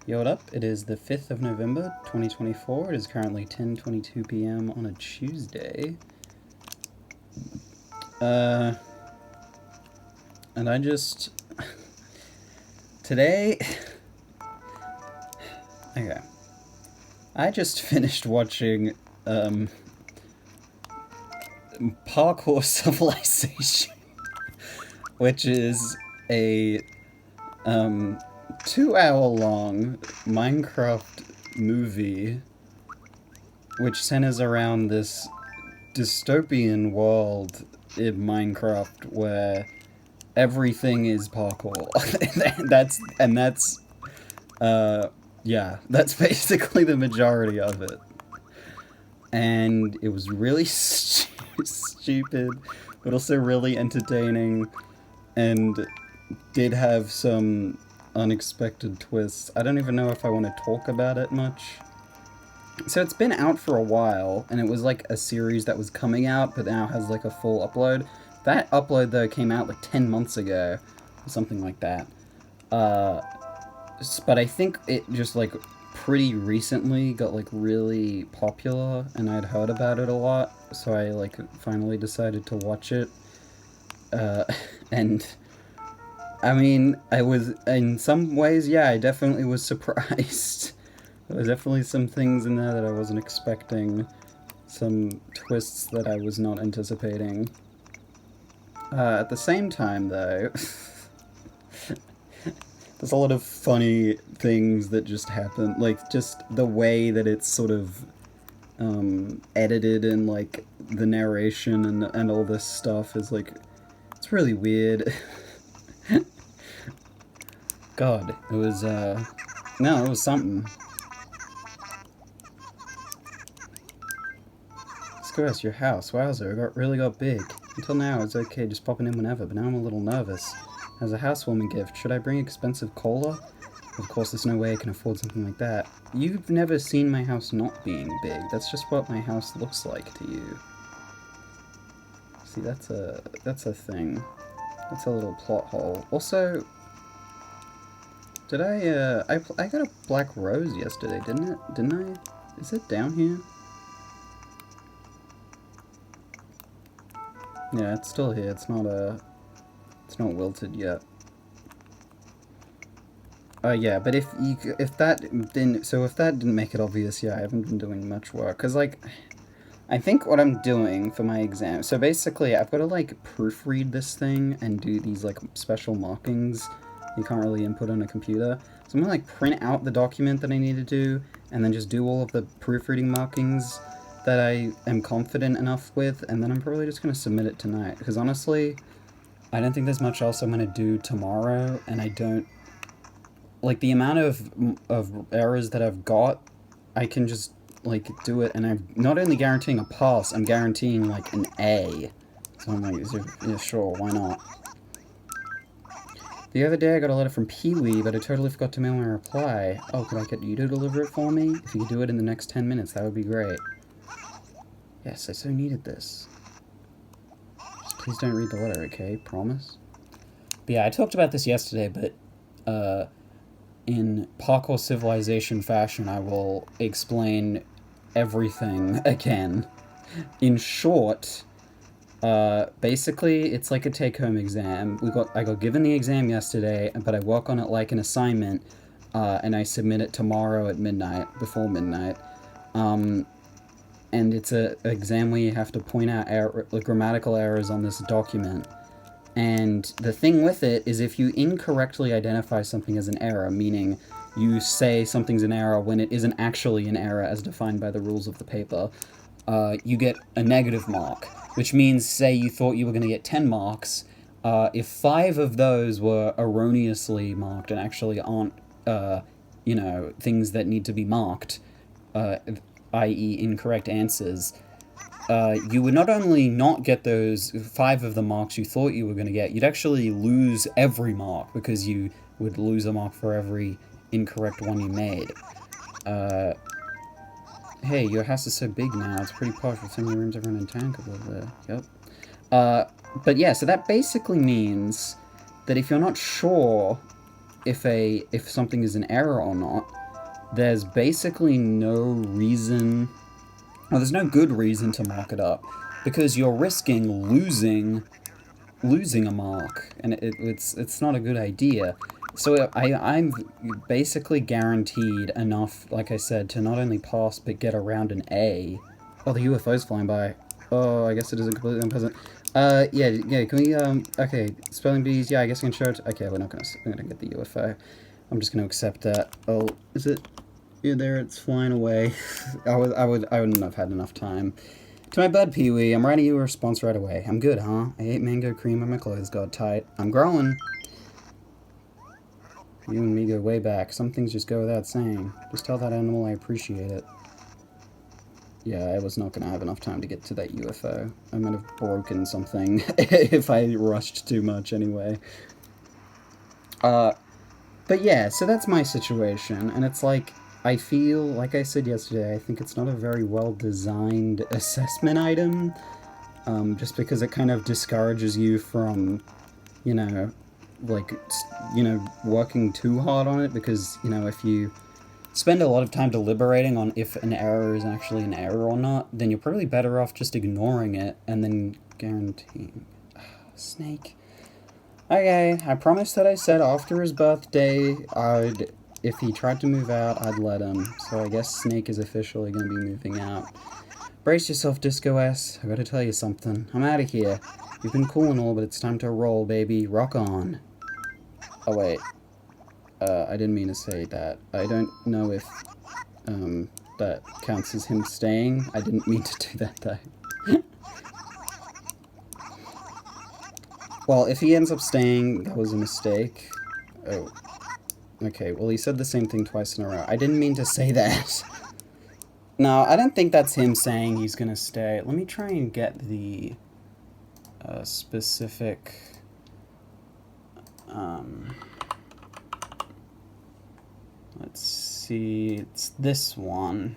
Yo, what up? It is the 5th of November, 2024. It is currently 10:22 p.m. on a Tuesday. And I just... Today... Okay. I just finished watching, Parkour Civilization, which is a, 2-hour-long Minecraft movie which centers around this dystopian world in Minecraft where everything is parkour. That's basically the majority of it. And it was really stupid, but also really entertaining, and did have some unexpected twists. I don't even know if I want to talk about it much. So it's been out for a while, and it was like a series that was coming out, but now has like a full upload. That upload, though, came out like 10 months ago, or something like that. But I think it just like pretty recently got like really popular, and I'd heard about it a lot, so I like finally decided to watch it. And I mean, I was, in some ways, yeah, I definitely was surprised. There was definitely some things in there that I wasn't expecting, some twists that I was not anticipating. At the same time, though, there's a lot of funny things that just happen, like, just the way that it's sort of, edited, and, like, the narration and all this stuff is, like, it's really weird. God, it was, no, it was something. Screw your house, wowzer, it really got big. Until now, it's okay just popping in whenever, but now I'm a little nervous. As a housewarming gift, should I bring expensive cola? Of course, there's no way I can afford something like that. You've never seen my house not being big. That's just what my house looks like to you. See, that's a thing. That's a little plot hole. Also, did I got a black rose yesterday, didn't I? Is it down here? Yeah, it's still here. It's not wilted yet. Yeah, but if that didn't make it obvious, yeah, I haven't been doing much work, cause like, I think what I'm doing for my exam, so basically I've got to like proofread this thing and do these like special markings you can't really input on a computer. So I'm gonna like print out the document that I need to do, and then just do all of the proofreading markings that I am confident enough with, and then I'm probably just gonna submit it tonight, because honestly, I don't think there's much else I'm gonna do tomorrow, and I don't, like, the amount of errors that I've got, I can just, like, do it, and I'm not only guaranteeing a pass, I'm guaranteeing, like, an A. So I'm like, yeah, sure, why not? The other day I got a letter from Peewee, but I totally forgot to mail my reply. Oh, could I get you to deliver it for me? If you could do it in the next 10 minutes, that would be great. Yes, I so needed this. Just please don't read the letter, okay? Promise? But yeah, I talked about this yesterday, but, in Parkour Civilization fashion, I will explain everything again. In short, basically, it's like a take-home exam. I got given the exam yesterday, but I work on it like an assignment, and I submit it tomorrow at midnight, before midnight. And it's an exam where you have to point out grammatical errors on this document. And the thing with it is, if you incorrectly identify something as an error, meaning you say something's an error when it isn't actually an error as defined by the rules of the paper, you get a negative mark, which means, say you thought you were going to get 10 marks, if 5 of those were erroneously marked and actually aren't, things that need to be marked, i.e. incorrect answers, you would not only not get those 5 of the marks you thought you were going to get, you'd actually lose every mark, because you would lose a mark for every incorrect one you made. Hey, your house is so big now, it's pretty posh with so many rooms everyone in town could live there. Yep. But yeah, so that basically means that if you're not sure if something is an error or not, there's basically no reason, well, there's no good reason to mark it up, because you're risking losing a mark, and it's not a good idea. So I'm basically guaranteed enough, like I said, to not only pass but get around an A. Oh, the UFO's flying by. Oh, I guess it isn't completely unpleasant. Yeah, can we, okay, spelling bees, yeah, I guess I can show it. Okay, we're gonna get the UFO. I'm just gonna accept that. Oh, is it? Yeah, there, it's flying away. I wouldn't have had enough time. To my bud, Peewee, I'm writing you a response right away. I'm good, huh? I ate mango cream and my clothes got tight. I'm growing. You and me go way back. Some things just go without saying. Just tell that animal I appreciate it. Yeah, I was not going to have enough time to get to that UFO. I might have broken something if I rushed too much anyway. But yeah, so that's my situation, and it's like, I feel, like I said yesterday, I think it's not a very well-designed assessment item, just because it kind of discourages you from, you know, like, working too hard on it, because, if you spend a lot of time deliberating on if an error is actually an error or not, then you're probably better off just ignoring it, and then guaranteeing. Snake. Okay, I promised that I said after his birthday, if he tried to move out, I'd let him. So I guess Snake is officially going to be moving out. Brace yourself, Disco S. I gotta tell you something. I'm out of here. You've been cool and all, but it's time to roll, baby. Rock on. Oh, wait. I didn't mean to say that. I don't know if, that counts as him staying. I didn't mean to do that, though. Well, if he ends up staying, that was a mistake. Oh. Okay, well, he said the same thing twice in a row. I didn't mean to say that. No, I don't think that's him saying he's gonna stay. Let me try and get the specific... let's see, it's this one.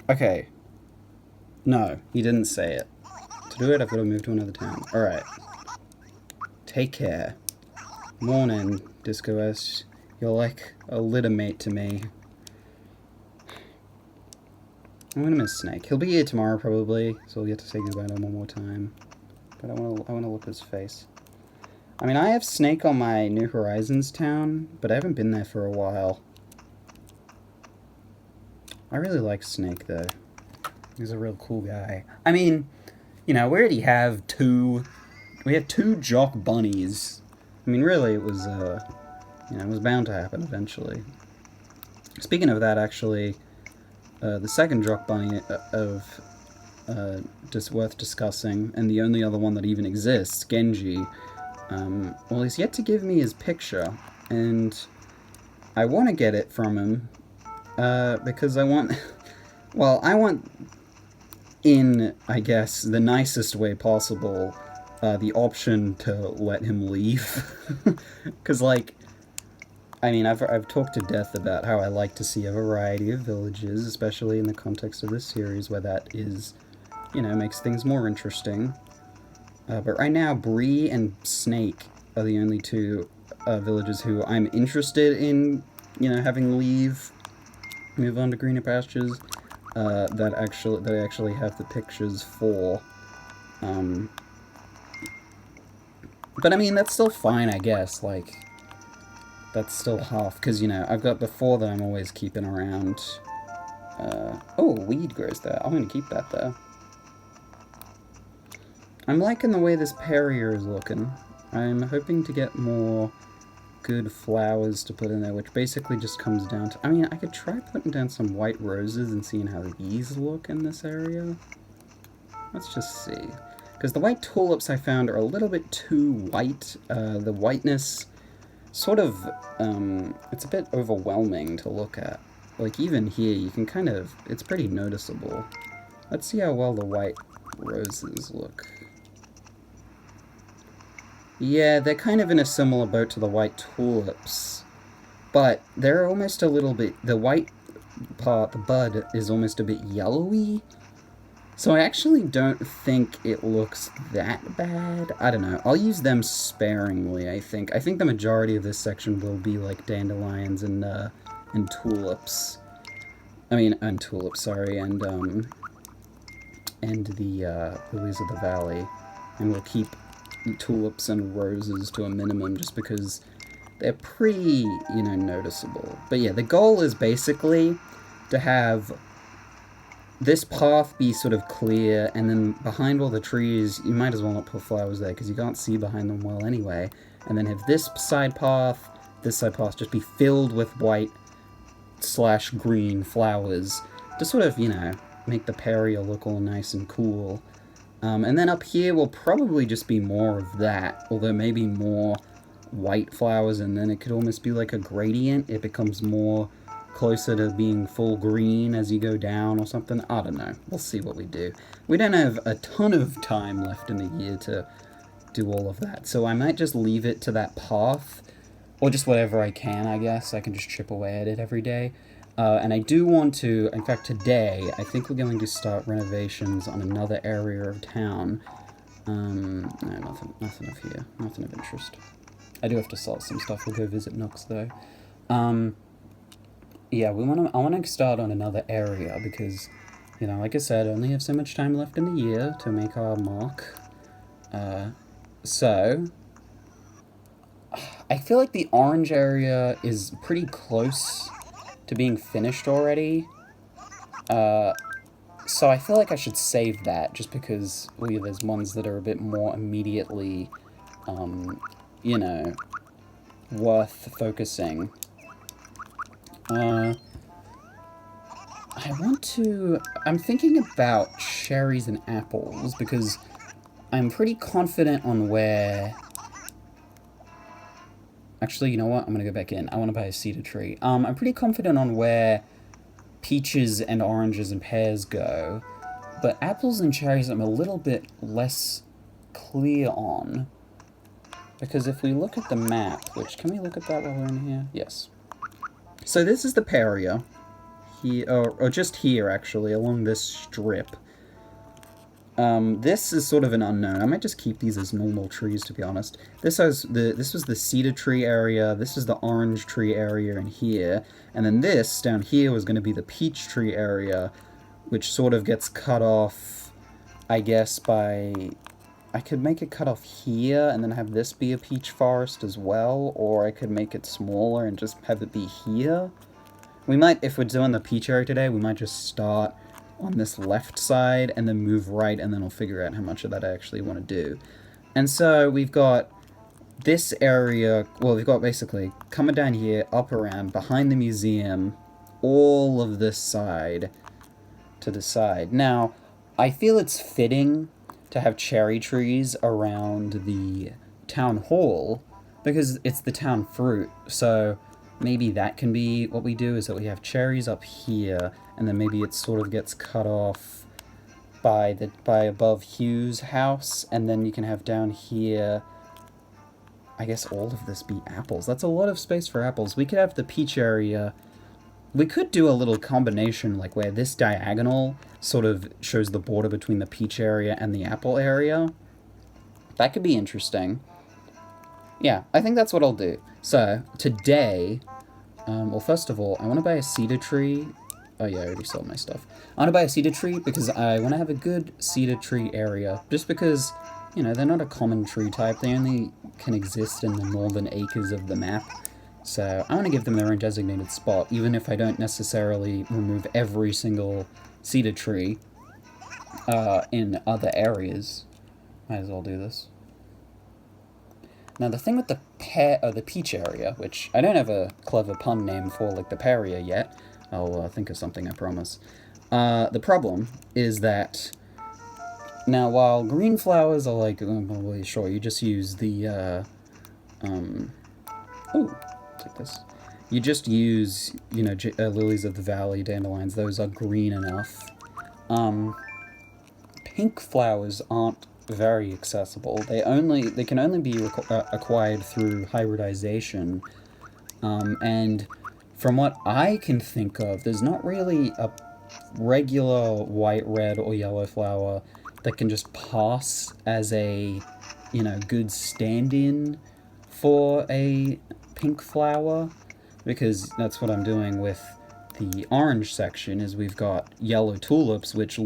Okay. No, he didn't say it. To do it, I've got to move to another town. Alright. Take care. Morning, Disco S. You're like a litter mate to me. I'm gonna miss Snake. He'll be here tomorrow, probably, so we'll get to say goodbye to him one more time. But I wanna look at his face. I mean, I have Snake on my New Horizons town, but I haven't been there for a while. I really like Snake, though. He's a real cool guy. I mean, we already have two jock bunnies. I mean, really, it was, it was bound to happen eventually. Speaking of that, actually, the second jock bunny just worth discussing, and the only other one that even exists, Genji, well, he's yet to give me his picture, and I want to get it from him, because I want, well, I want, in, I guess, the nicest way possible, the option to let him leave. Because, like, I mean, I've talked to death about how I like to see a variety of villages, especially in the context of this series, where that is, makes things more interesting. But right now, Bree and Snake are the only two villages who I'm interested in, having move on to greener pastures, that I actually have the pictures for. But I mean, that's still fine, I guess, like, that's still half, because, I've got the 4 that I'm always keeping around. Oh, weed grows there. I'm going to keep that there. I'm liking the way this Perrier is looking. I'm hoping to get more good flowers to put in there, which basically just comes down to... I mean, I could try putting down some white roses and seeing how these look in this area. Let's just see. Because the white tulips I found are a little bit too white. The whiteness sort of, it's a bit overwhelming to look at. Like, even here, you can kind of, it's pretty noticeable. Let's see how well the white roses look. Yeah, they're kind of in a similar boat to the white tulips. But they're almost a little bit, the white part, the bud, is almost a bit yellowy. So I actually don't think it looks that bad. I don't know. I'll use them sparingly, I think. I think the majority of this section will be like dandelions and tulips. I mean, and tulips, sorry, and the lilies of the valley. And we'll keep tulips and roses to a minimum just because they're pretty, noticeable. But yeah, the goal is basically to have this path be sort of clear, and then behind all the trees, you might as well not put flowers there because you can't see behind them well anyway. And then have this side path just be filled with white/green flowers to sort of, make the area look all nice and cool. And then up here will probably just be more of that, although maybe more white flowers, and then it could almost be like a gradient. It becomes more closer to being full green as you go down or something. I don't know. We'll see what we do. We don't have a ton of time left in the year to do all of that, so I might just leave it to that path, or just whatever I can, I guess. I can just chip away at it every day. And I do want to, in fact today, I think we're going to start renovations on another area of town. No, nothing of here. Nothing of interest. I do have to sell some stuff. We'll go visit Nooks though. Yeah, I want to start on another area because, like I said, I only have so much time left in the year to make our mark. So, I feel like the orange area is pretty close to being finished already. So I feel like I should save that just because there's ones that are a bit more immediately, worth focusing. I'm thinking about cherries and apples because I'm pretty confident on where... Actually, you know what? I'm gonna go back in. I want to buy a cedar tree. I'm pretty confident on where peaches and oranges and pears go, but apples and cherries I'm a little bit less clear on. Because if we look at the map, can we look at that while we're in here? Yes. So this is the area. Here, or just here, actually, along this strip. This is sort of an unknown. I might just keep these as normal trees, to be honest. This was the cedar tree area, this is the orange tree area in here, and then this, down here, was going to be the peach tree area, which sort of gets cut off, I guess, by... I could make it cut off here, and then have this be a peach forest as well, or I could make it smaller and just have it be here. We might, if we're doing the peach area today, we might just start on this left side and then move right, and then we'll figure out how much of that I actually want to do. And so we've got this area, well, we've got basically coming down here, up around, behind the museum, all of this side to the side. Now, I feel it's fitting to have cherry trees around the town hall because it's the town fruit, so maybe that can be what we do, is that we have cherries up here, and then maybe it sort of gets cut off by above Hugh's house, and then you can have down here, I guess all of this be apples. That's a lot of space for apples. We could have the peach area. We could do a little combination, like where this diagonal sort of shows the border between the peach area and the apple area. That could be interesting. Yeah, I think that's what I'll do. So, today, well, first of all, I want to buy a cedar tree. Oh yeah, I already sold my stuff. I want to buy a cedar tree because I want to have a good cedar tree area, just because, they're not a common tree type. They only can exist in the northern acres of the map. So I want to give them their own designated spot, even if I don't necessarily remove every single cedar tree in other areas. Might as well do this. Now the thing with the peach area, which I don't have a clever pun name for, like the paria yet. I'll think of something, I promise. The problem is that now while green flowers are like, well, sure, you just use the take this. You just use, lilies of the valley, dandelions. Those are green enough. Pink flowers aren't very accessible. They can only be acquired through hybridization. And from what I can think of, there's not really a regular white, red, or yellow flower that can just pass as a, you know, good stand-in for a pink flower, because that's what I'm doing with the orange section, is we've got yellow tulips, which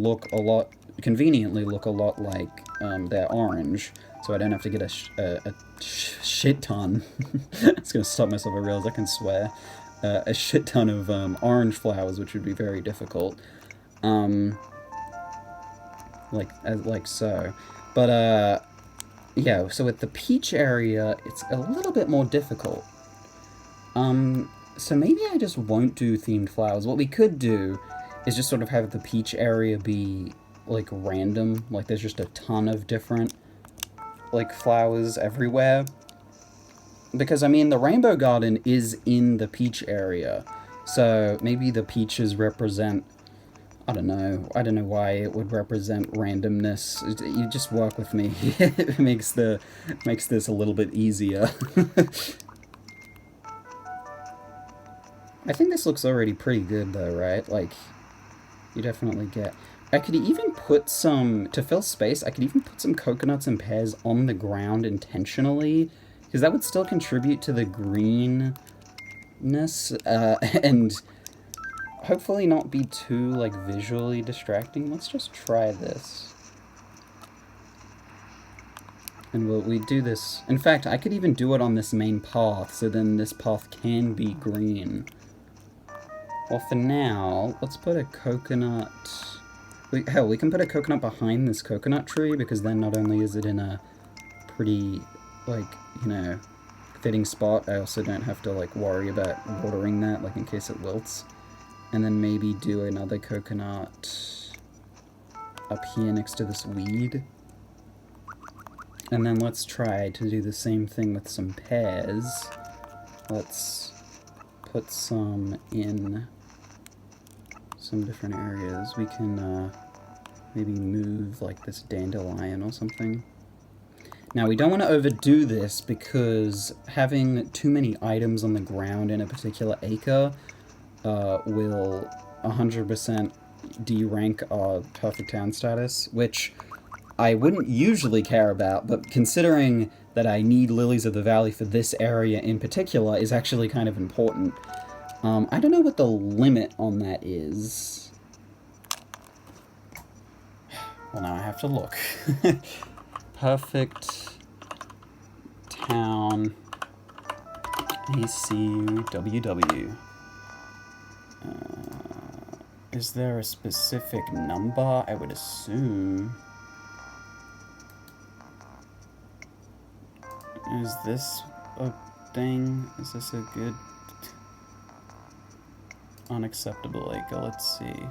conveniently look a lot like they're orange, so I don't have to get a shit ton. It's gonna stop myself. I realize I can swear. A shit ton of orange flowers, which would be very difficult. Like so. But yeah. So with the peach area, it's a little bit more difficult. So maybe I just won't do themed flowers. What we could do is just sort of have the peach area be like random. Like there's just a ton of different like flowers everywhere. Because, I mean, the rainbow garden is in the peach area. So maybe the peaches represent... I don't know why it would represent randomness. You just work with me. It makes this a little bit easier. I think this looks already pretty good, though, right? Like, you definitely get... I could even put some... To fill space, I could even put some coconuts and pears on the ground intentionally, because that would still contribute to the greenness, and hopefully not be too, like, visually distracting. Let's just try this. And we do this... In fact, I could even do it on this main path, so then this path can be green. Well, for now, let's put a coconut... Hell, we can put a coconut behind this coconut tree, because then not only is it in a pretty, like, you know, fitting spot, I also don't have to, like, worry about watering that, like, in case it wilts. And then maybe do another coconut up here next to this weed. And then let's try to do the same thing with some pears. Let's put some in some different areas. We can maybe move like this dandelion or something. Now we don't want to overdo this, because having too many items on the ground in a particular acre will 100% de-rank our perfect town status, which I wouldn't usually care about, but considering that I need lilies of the valley for this area in particular is actually kind of important. I don't know what the limit on that is. Well, now I have to look. Perfect town ACWW. Is there a specific number? I would assume. Is this a thing? Is this a good... Unacceptable acre, let's see.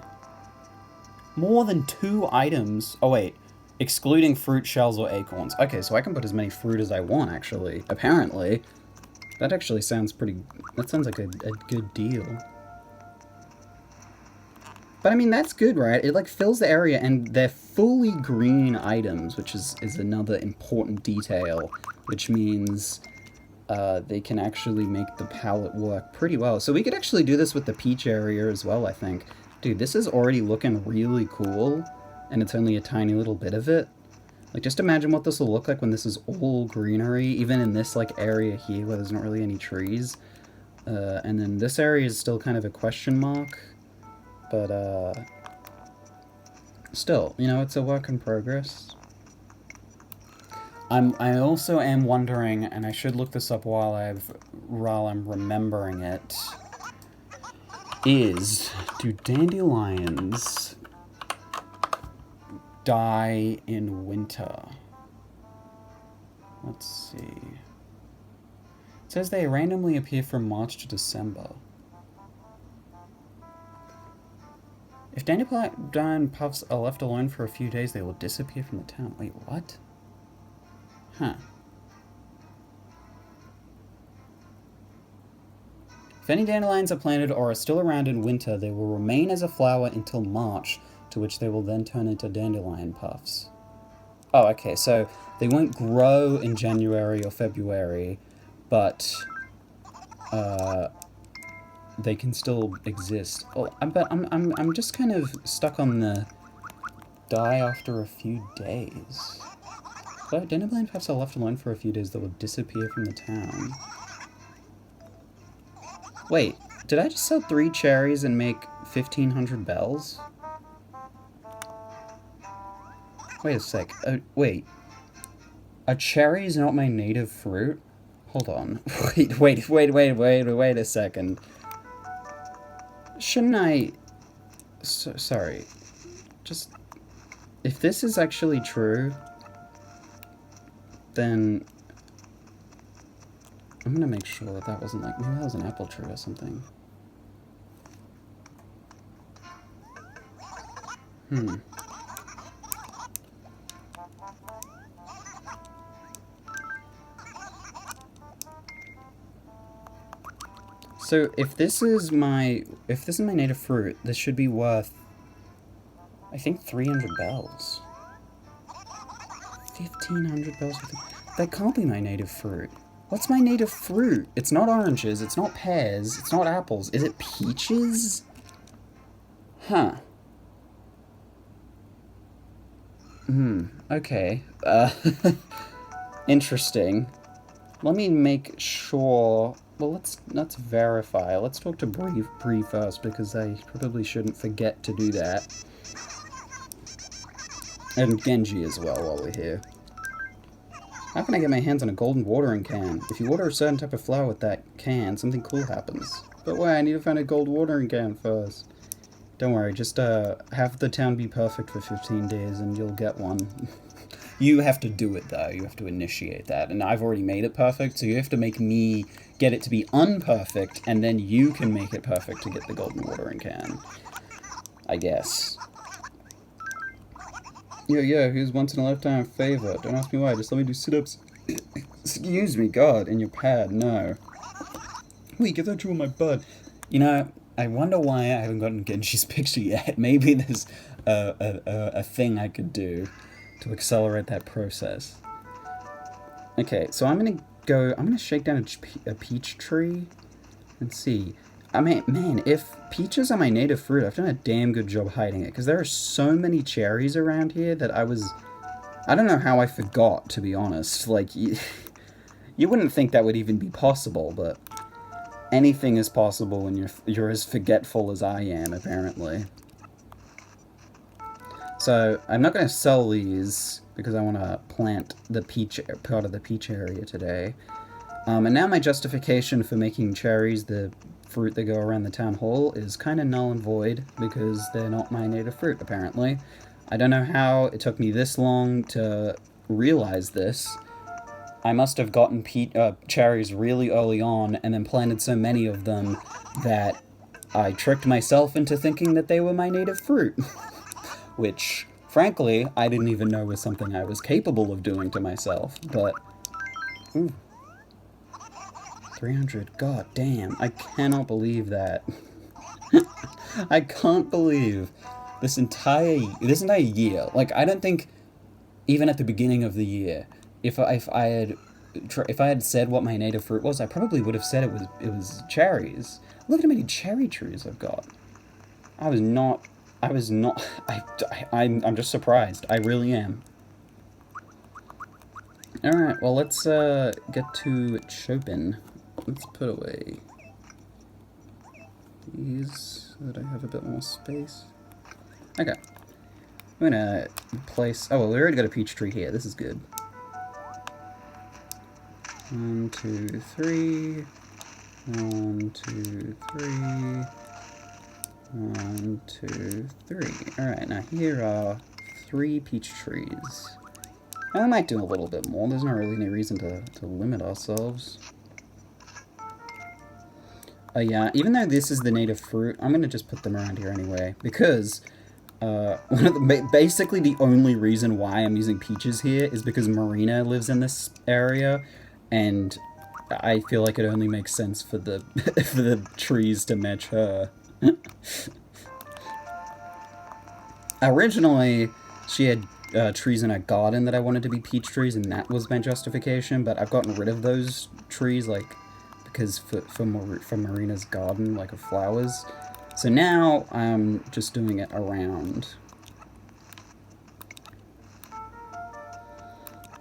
More than 2 items. Oh wait, excluding fruit, shells, or acorns. Okay, so I can put as many fruit as I want, actually. Apparently. That actually sounds pretty... That sounds like a good deal. But I mean, that's good, right? It like fills the area, and they're fully green items, which is another important detail, which means they can actually make the palette work pretty well. So we could actually do this with the peach area as well, I think. Dude, this is already looking really cool, and it's only a tiny little bit of it. Like, just imagine what this will look like when this is all greenery, even in this, like, area here where there's not really any trees. And then this area is still kind of a question mark. But, still, you know, it's a work in progress. I also am wondering, and I should look this up while I'm remembering it, do dandelions die in winter? Let's see. It says they randomly appear from March to December. If dandelion puffs are left alone for a few days, they will disappear from the town. Wait, what? Huh. If any dandelions are planted or are still around in winter, they will remain as a flower until March, to which they will then turn into dandelion puffs. Oh, okay, so they won't grow in January or February, but they can still exist. Well, I'm just kind of stuck on the die after a few days. But didn't I believe perhaps I'll left alone for a few days that will disappear from the town? Wait, did I just sell 3 cherries and make 1,500 bells? Wait a sec. Wait. A cherry is not my native fruit? Hold on. Wait a second. Shouldn't I... sorry. Just... If this is actually true, then... I'm gonna make sure that that wasn't like... Maybe that was an apple tree or something. So if this is my native fruit, this should be worth, I think, 300 bells. 1,500 bells. That can't be my native fruit. What's my native fruit? It's not oranges, it's not pears, it's not apples. Is it peaches? Huh. Okay. Interesting. Let me make sure... Well, let's verify. Let's talk to Bree first, because I probably shouldn't forget to do that. And Genji as well, while we're here. How can I get my hands on a golden watering can? If you water a certain type of flower with that can, something cool happens. But wait, I need to find a gold watering can first. Don't worry, just have the town be perfect for 15 days and you'll get one. You have to do it, though. You have to initiate that. And I've already made it perfect, so you have to make me get it to be unperfect, and then you can make it perfect to get the golden watering can. I guess. Yeah, here's once-in-a-lifetime favor. Don't ask me why, just let me do sit-ups. Excuse me, God, in your pad, no. Wait, give that to my butt. You know, I wonder why I haven't gotten Genji's picture yet. Maybe there's a thing I could do to accelerate that process. Okay, so I'm gonna shake down a peach tree and see. I mean, man, if peaches are my native fruit, I've done a damn good job hiding it, because there are so many cherries around here that I don't know how I forgot, to be honest. Like, you wouldn't think that would even be possible, but anything is possible when you're as forgetful as I am, apparently. So, I'm not going to sell these, because I want to plant the part of the peach area today. And now my justification for making cherries the fruit that go around the town hall is kind of null and void, because they're not my native fruit, apparently. I don't know how it took me this long to realize this. I must have gotten cherries really early on, and then planted so many of them that I tricked myself into thinking that they were my native fruit. Which, frankly, I didn't even know was something I was capable of doing to myself, but... Ooh. 300, god damn, I cannot believe that. I can't believe this entire year, like, I don't think, even at the beginning of the year, if I had said what my native fruit was, I probably would have said it was cherries. Look at how many cherry trees I've got. I'm just surprised. I really am. Alright, well, let's get to Chopin. Let's put away these so that I have a bit more space. Okay. I'm gonna place... Oh, well, we already got a peach tree here. This is good. 1, 2, 3. 1, 2, 3. 1, 2, 3. Alright, now here are 3 peach trees. And I might do a little bit more. There's not really any reason to limit ourselves. Yeah, even though this is the native fruit, I'm gonna just put them around here anyway, because basically the only reason why I'm using peaches here is because Marina lives in this area, and I feel like it only makes sense for the for the trees to match her. Originally, she had trees in her garden that I wanted to be peach trees, and that was my justification, but I've gotten rid of those trees, like, because for Marina's garden, like of flowers. So now I'm just doing it around.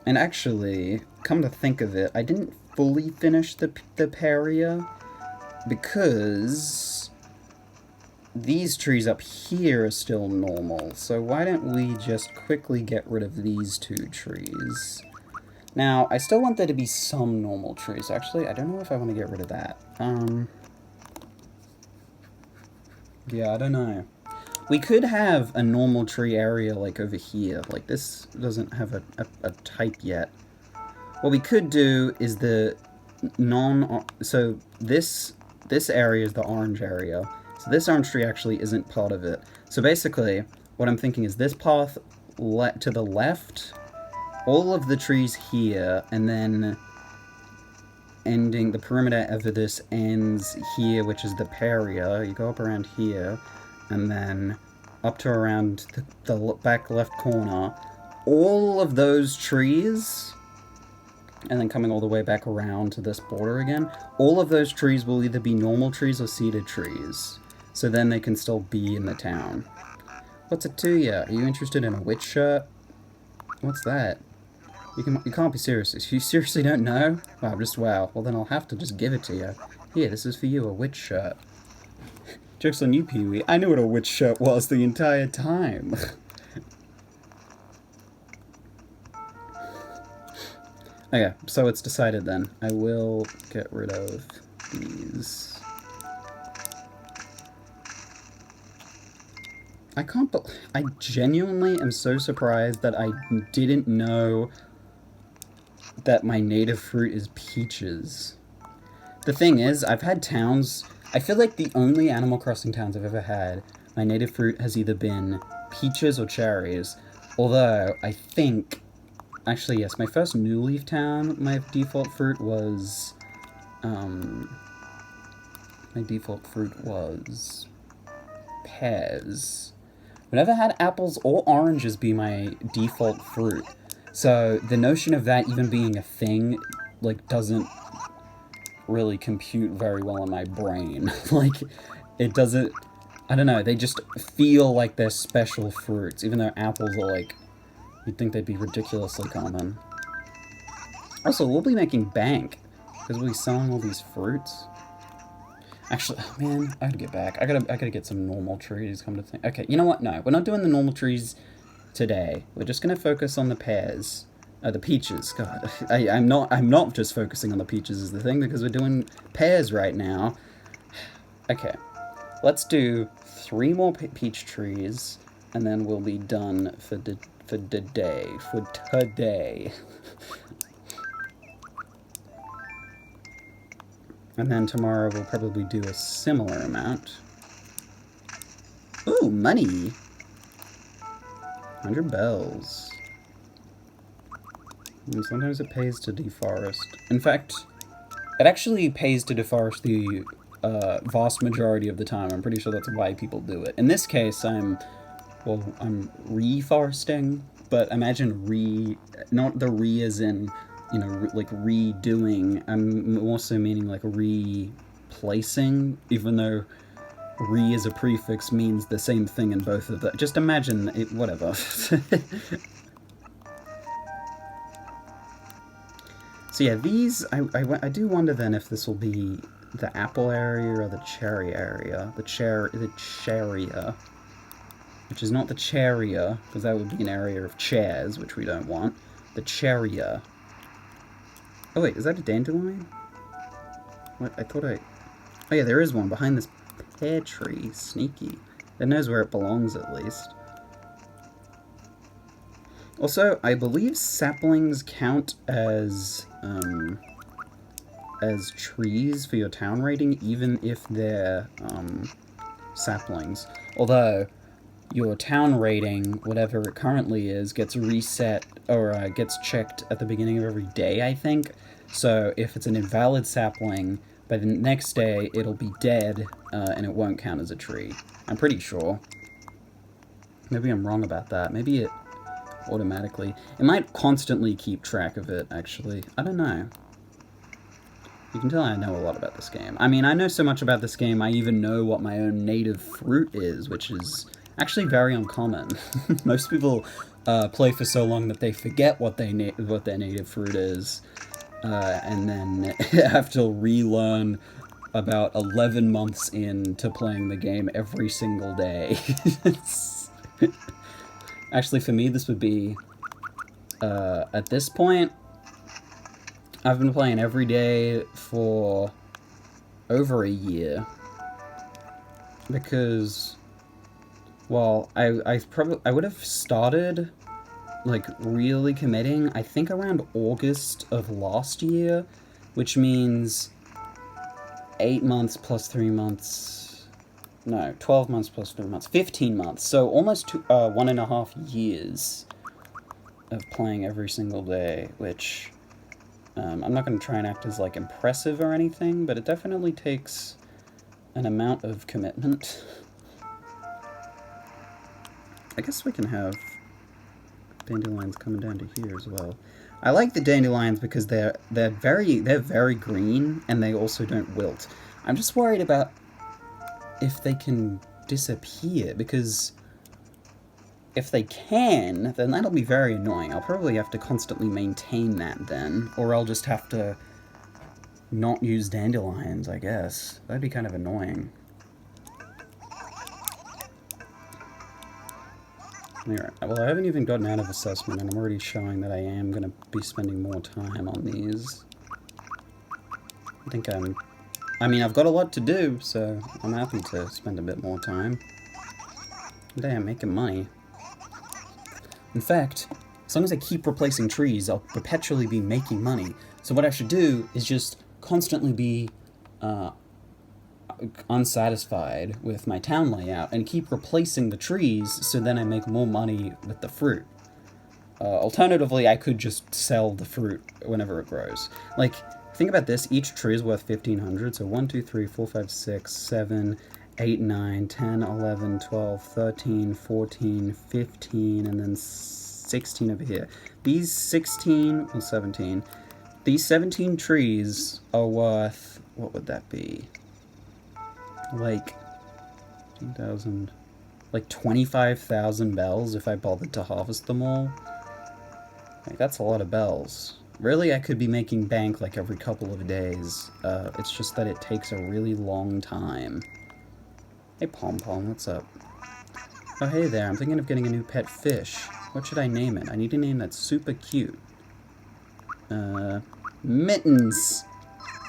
And actually, come to think of it, I didn't fully finish the peria because these trees up here are still normal. So why don't we just quickly get rid of these 2 trees? Now, I still want there to be some normal trees. Actually, I don't know if I want to get rid of that. Yeah, I don't know. We could have a normal tree area, like, over here. Like, this doesn't have a type yet. What we could do is the so this area is the orange area. So this orange tree actually isn't part of it. So basically, what I'm thinking is this path to the left, all of the trees here, and then ending the perimeter of this ends here, which is the peria. You go up around here, and then up to around the back left corner. All of those trees, and then coming all the way back around to this border again, all of those trees will either be normal trees or seeded trees. So then they can still be in the town. What's it to ya? Are you interested in a witch shirt? What's that? You can't be serious. You seriously don't know? Wow, wow. Well, then I'll have to just give it to you. Here, this is for you, a witch shirt. Joke's on you, Peewee. I knew what a witch shirt was the entire time. Okay, so it's decided then. I will get rid of these. I genuinely am so surprised that I didn't know that my native fruit is peaches. The thing is, I've had towns... I feel like the only Animal Crossing towns I've ever had, my native fruit has either been peaches or cherries. Although, I think... Actually, yes, my first New Leaf town, my default fruit was... my default fruit was... pears. I've never had apples or oranges be my default fruit. So, the notion of that even being a thing, like, doesn't really compute very well in my brain. Like, it doesn't... I don't know, they just feel like they're special fruits, even though apples are, like... You'd think they'd be ridiculously common. Also, we'll be making bank, because we'll be selling all these fruits. Actually, oh man, I gotta get back. I gotta get some normal trees, come to think. Okay, you know what? No, we're not doing the normal trees today. We're just gonna focus on the pears. The peaches. God, I'm not just focusing on the peaches is the thing, because we're doing pears right now. Okay, let's do 3 more peach trees, and then we'll be done for today. And then tomorrow we'll probably do a similar amount. Ooh, money! 100 bells. And sometimes it pays to deforest. In fact, it actually pays to deforest the vast majority of the time. I'm pretty sure that's why people do it. In this case, I'm reforesting, but imagine not the as in, you know, like redoing. I'm also meaning like replacing, even though as a prefix means the same thing in both of them. Just imagine it, whatever. So yeah, these, I do wonder then if this will be the apple area or the cherry area. The cherria. Which is not the cherria, because that would be an area of chairs, which we don't want. The cherria. Oh wait, is that a dandelion? What? Oh yeah, there is one behind this pear tree. Sneaky. It knows where it belongs, at least. Also, I believe saplings count as trees for your town rating, even if they're, saplings. Although, your town rating, whatever it currently is, gets reset, or gets checked at the beginning of every day, I think. So, if it's an invalid sapling, by the next day, it'll be dead, and it won't count as a tree. I'm pretty sure. Maybe I'm wrong about that. Maybe it automatically... It might constantly keep track of it, actually. I don't know. You can tell I know a lot about this game. I mean, I know so much about this game, I even know what my own native fruit is, which is actually very uncommon. Most people play for so long that they forget what their native fruit is, and then have to relearn about 11 months into playing the game every single day. Actually, for me, this would be, at this point, I've been playing every day for over a year. Because, well, I would have started, like, really committing, I think around August of last year, which means 8 months plus 3 months, no, 12 months plus 3 months, 15 months, so almost 1.5 years of playing every single day, which, I'm not going to try and act as, like, impressive or anything, but it definitely takes an amount of commitment. I guess we can have dandelions coming down to here as well. I like the dandelions because they're very green, and they also don't wilt. I'm just worried about if they can disappear, because if they can, then that'll be very annoying. I'll probably have to constantly maintain that then, or I'll just have to not use dandelions, I guess. That'd be kind of annoying. Alright, well, I haven't even gotten out of assessment, and I'm already showing that I am going to be spending more time on these. I mean, I've got a lot to do, so I'm happy to spend a bit more time. Damn, making money. In fact, as long as I keep replacing trees, I'll perpetually be making money. So what I should do is just constantly be unsatisfied with my town layout and keep replacing the trees, so then I make more money with the fruit. Alternatively, I could just sell the fruit whenever it grows. Like, think about this, each tree is worth 1,500, so 1, 2, 3, 4, 5, 6, 7, 8, 9, 10, 11, 12, 13, 14, 15, and then 16 over here. These 16, well 17, these 17 trees are worth, what would that be? Like 2,000, like 25,000 bells if I bothered to harvest them all. Like, that's a lot of bells. Really, I could be making bank like every couple of days. It's just that it takes a really long time. Hey Pompom, what's up? Oh hey there, I'm thinking of getting a new pet fish. What should I name it? I need a name that's super cute. Mittens!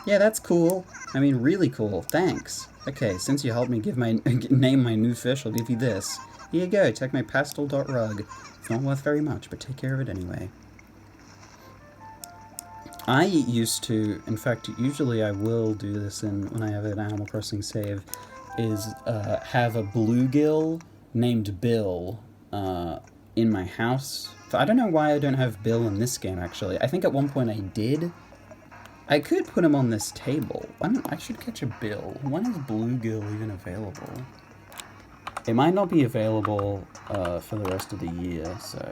Yeah, that's cool. I mean, really cool. Thanks. Okay, since you helped me name my new fish, I'll give you this. Here you go, check my pastel.rug. It's not worth very much, but take care of it anyway. I used to, in fact, usually I will do this when I have an Animal Crossing save, is have a bluegill named Bill in my house. I don't know why I don't have Bill in this game, actually. I think at one point I did. I could put him on this table. I should catch a bill. When is bluegill even available? It might not be available for the rest of the year, so...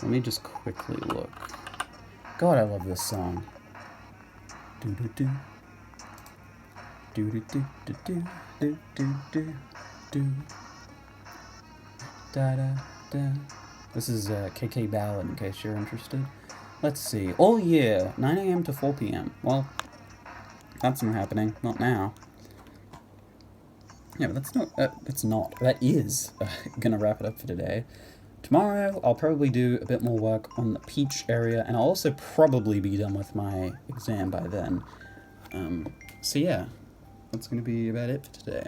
let me just quickly look. God, I love this song. Do-do-do. Do-do-do-do-do. Do-do-do-do. Da-da-da. This is KK Ballad, in case you're interested. Let's see. All year, 9 AM to 4 PM. Well, that's not happening. Not now. Yeah, but that is gonna wrap it up for today. Tomorrow, I'll probably do a bit more work on the peach area, and I'll also probably be done with my exam by then. So yeah, that's gonna be about it for today.